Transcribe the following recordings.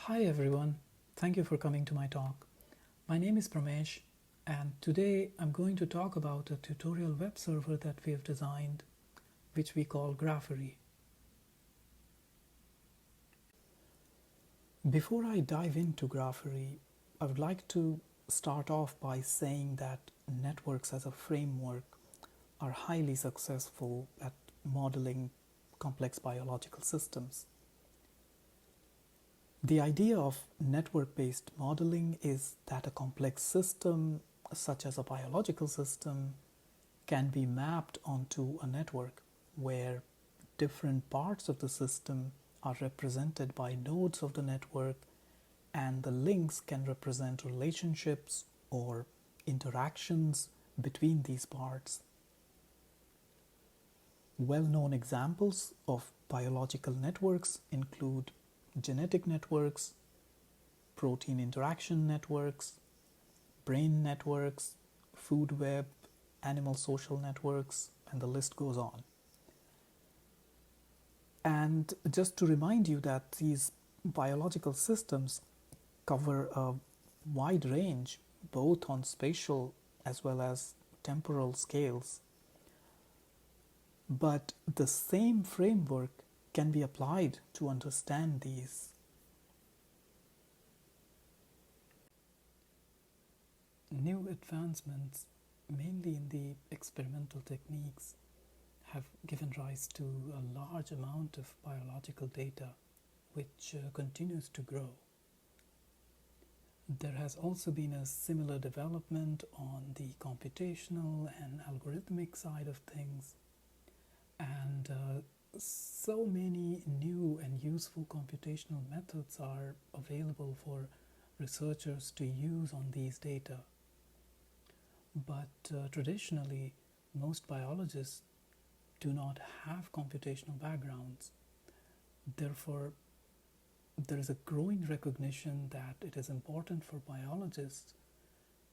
Hi everyone, thank you for coming to my talk. My name is Pramesh and today I'm going to talk about a tutorial web server that we have designed which we call Graphery. Before I dive into Graphery, I would like to start off by saying that networks as a framework are highly successful at modeling complex biological systems. The idea of network-based modeling is that a complex system, such as a biological system, can be mapped onto a network where different parts of the system are represented by nodes of the network, and the links can represent relationships or interactions between these parts. Well-known examples of biological networks include genetic networks, protein interaction networks, brain networks, food web, animal social networks, and the list goes on. And just to remind you that these biological systems cover a wide range, both on spatial as well as temporal scales. But the same framework can be applied to understand these. New advancements, mainly in the experimental techniques, have given rise to a large amount of biological data which continues to grow. There has also been a similar development on the computational and algorithmic side of things, and so many new and useful computational methods are available for researchers to use on these data. But traditionally, most biologists do not have computational backgrounds. Therefore, there is a growing recognition that it is important for biologists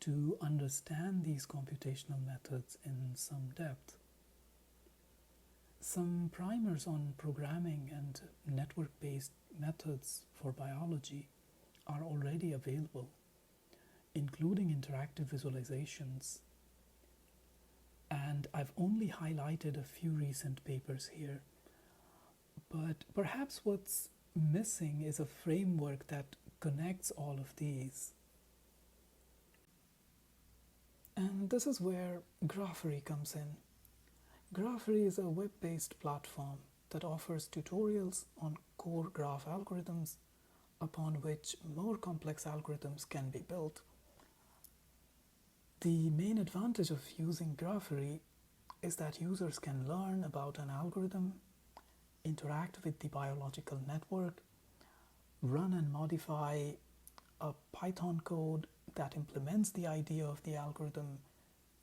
to understand these computational methods in some depth. Some primers on programming and network-based methods for biology are already available, including interactive visualizations. And I've only highlighted a few recent papers here. But perhaps what's missing is a framework that connects all of these. And this is where Graphery comes in. Graphery is a web-based platform that offers tutorials on core graph algorithms upon which more complex algorithms can be built. The main advantage of using Graphery is that users can learn about an algorithm, interact with the biological network, run and modify a Python code that implements the idea of the algorithm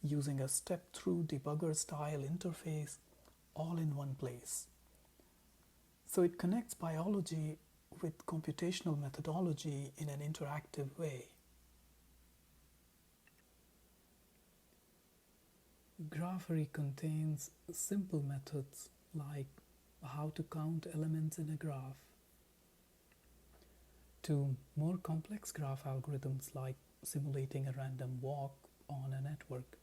using a step-through debugger-style interface all in one place. So it connects biology with computational methodology in an interactive way. Graphery contains simple methods like how to count elements in a graph, to more complex graph algorithms like simulating a random walk on a network,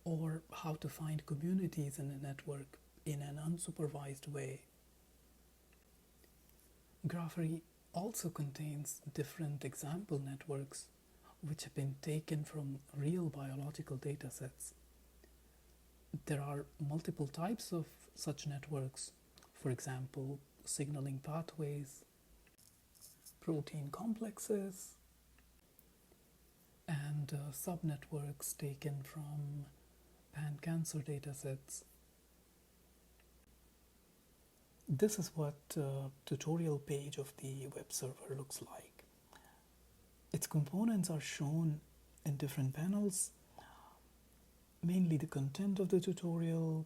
or how to find communities in a network in an unsupervised way. Graphery also contains different example networks which have been taken from real biological data sets. There are multiple types of such networks, for example, signaling pathways, protein complexes, and subnetworks taken from pan-cancer datasets. This is what the tutorial page of the web server looks like. Its components are shown in different panels, mainly the content of the tutorial,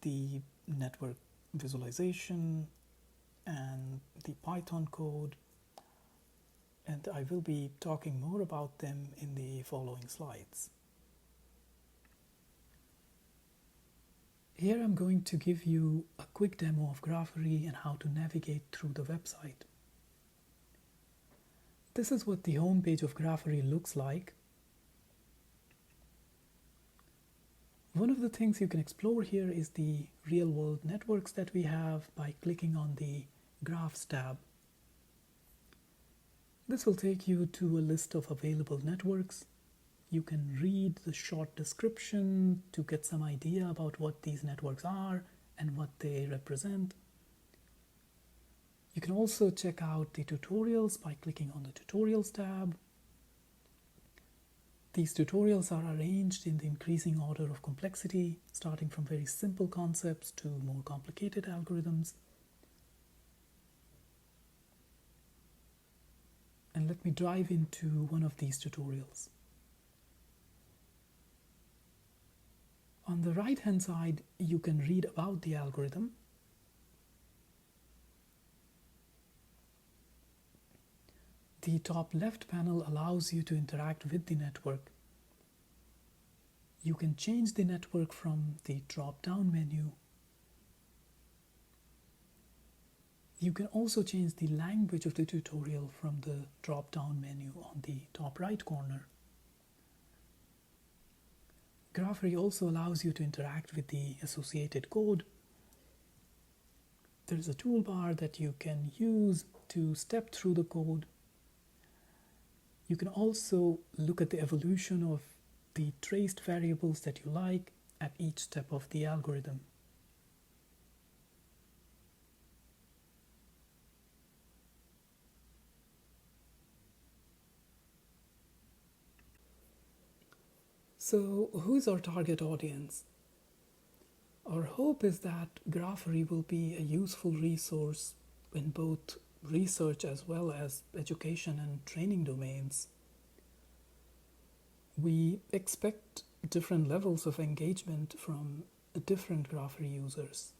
the network visualization, and the Python code, and I will be talking more about them in the following slides. Here I'm going to give you a quick demo of Graphery and how to navigate through the website. This is what the home page of Graphery looks like. One of the things you can explore here is the real-world networks that we have by clicking on the Graphs tab. This will take you to a list of available networks. You can read the short description to get some idea about what these networks are and what they represent. You can also check out the tutorials by clicking on the Tutorials tab. These tutorials are arranged in the increasing order of complexity, starting from very simple concepts to more complicated algorithms. And let me dive into one of these tutorials. On the right-hand side, you can read about the algorithm. The top left panel allows you to interact with the network. You can change the network from the drop-down menu. You can also change the language of the tutorial from the drop-down menu on the top right corner. Graphery also allows you to interact with the associated code. There is a toolbar that you can use to step through the code. You can also look at the evolution of the traced variables that you like at each step of the algorithm. So, who is our target audience? Our hope is that Graphery will be a useful resource in both research as well as education and training domains. We expect different levels of engagement from different Graphery users.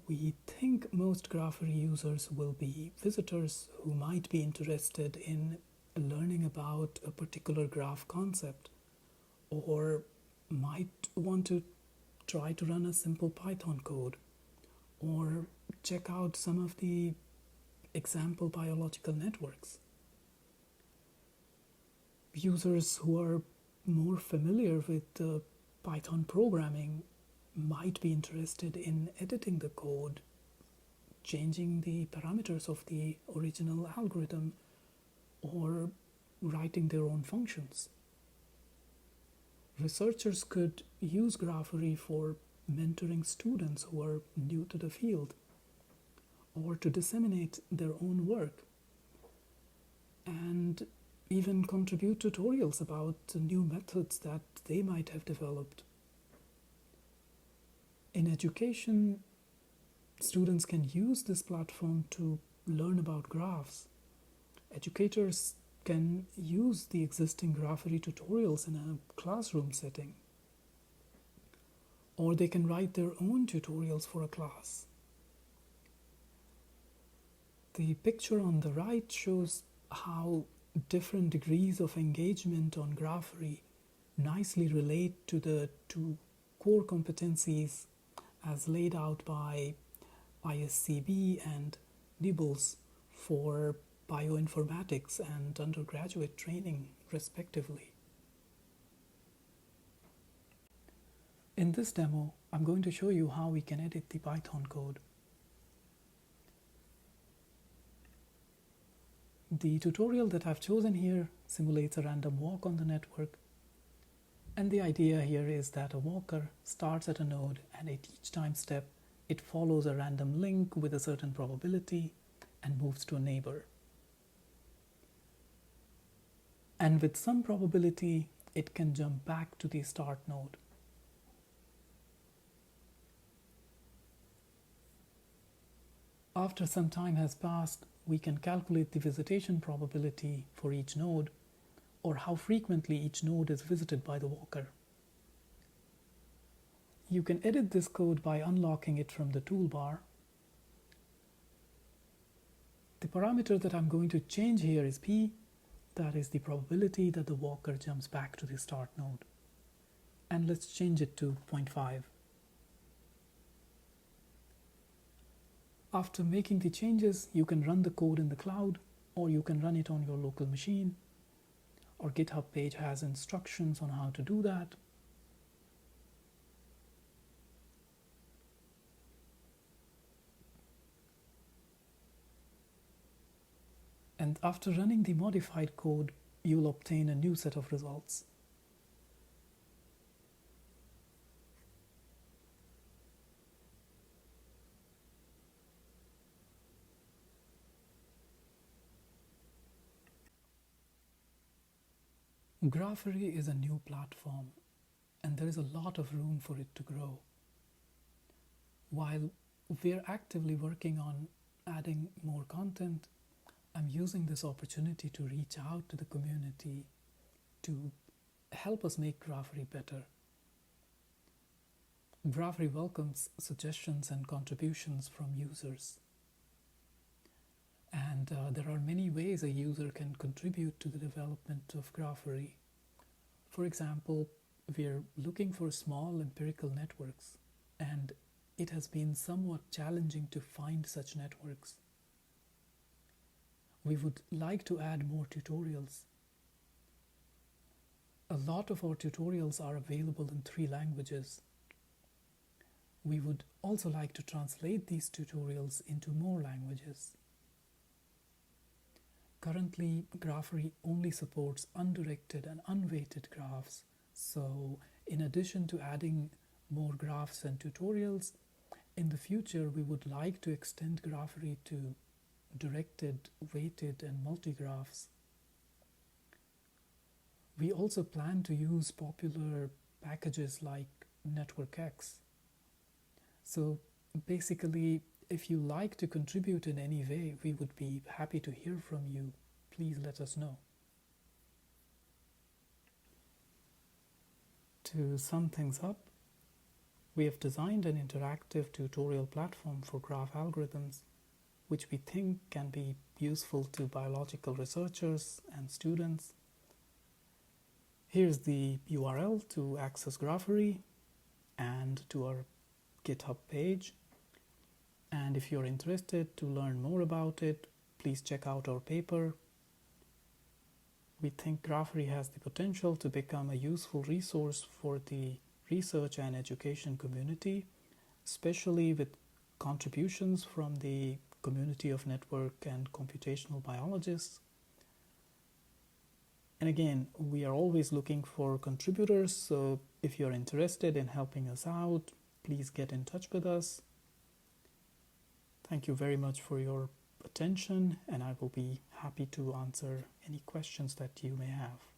We think most Graphery users will be visitors who might be interested in learning about a particular graph concept, or might want to try to run a simple Python code, or check out some of the example biological networks. Users who are more familiar with Python programming might be interested in editing the code, changing the parameters of the original algorithm, or writing their own functions. Researchers could use Graphery for mentoring students who are new to the field, or to disseminate their own work, and even contribute tutorials about new methods that they might have developed. In education, students can use this platform to learn about graphs. Educators can use the existing Graphery tutorials in a classroom setting, or they can write their own tutorials for a class. The picture on the right shows how different degrees of engagement on Graphery nicely relate to the two core competencies as laid out by ISCB and NIBLS for bioinformatics and undergraduate training, respectively. In this demo, I'm going to show you how we can edit the Python code. The tutorial that I've chosen here simulates a random walk on the network, and the idea here is that a walker starts at a node, and at each time step it follows a random link with a certain probability and moves to a neighbor. And with some probability, it can jump back to the start node. After some time has passed, we can calculate the visitation probability for each node, or how frequently each node is visited by the walker. You can edit this code by unlocking it from the toolbar. The parameter that I'm going to change here is p. That is the probability that the walker jumps back to the start node. And let's change it to 0.5. After making the changes, you can run the code in the cloud, or you can run it on your local machine. Our GitHub page has instructions on how to do that. And after running the modified code, you'll obtain a new set of results. Graphery is a new platform, and there is a lot of room for it to grow. While we're actively working on adding more content, I'm using this opportunity to reach out to the community to help us make Graphery better. Graphery welcomes suggestions and contributions from users. And there are many ways a user can contribute to the development of Graphery. For example, we're looking for small empirical networks, and it has been somewhat challenging to find such networks. We would like to add more tutorials. A lot of our tutorials are available in 3 languages. We would also like to translate these tutorials into more languages. Currently, Graphery only supports undirected and unweighted graphs, so in addition to adding more graphs and tutorials, in the future we would like to extend Graphery to directed, weighted, and multigraphs. We also plan to use popular packages like NetworkX. So basically, if you like to contribute in any way, we would be happy to hear from you. Please let us know. To sum things up, we have designed an interactive tutorial platform for graph algorithms, which we think can be useful to biological researchers and students. Here's the URL to access Graphery and to our GitHub page. And if you're interested to learn more about it, please check out our paper. We think Graphery has the potential to become a useful resource for the research and education community, especially with contributions from the community of network and computational biologists. And again, we are always looking for contributors, so if you're interested in helping us out, please get in touch with us. Thank you very much for your attention, and I will be happy to answer any questions that you may have.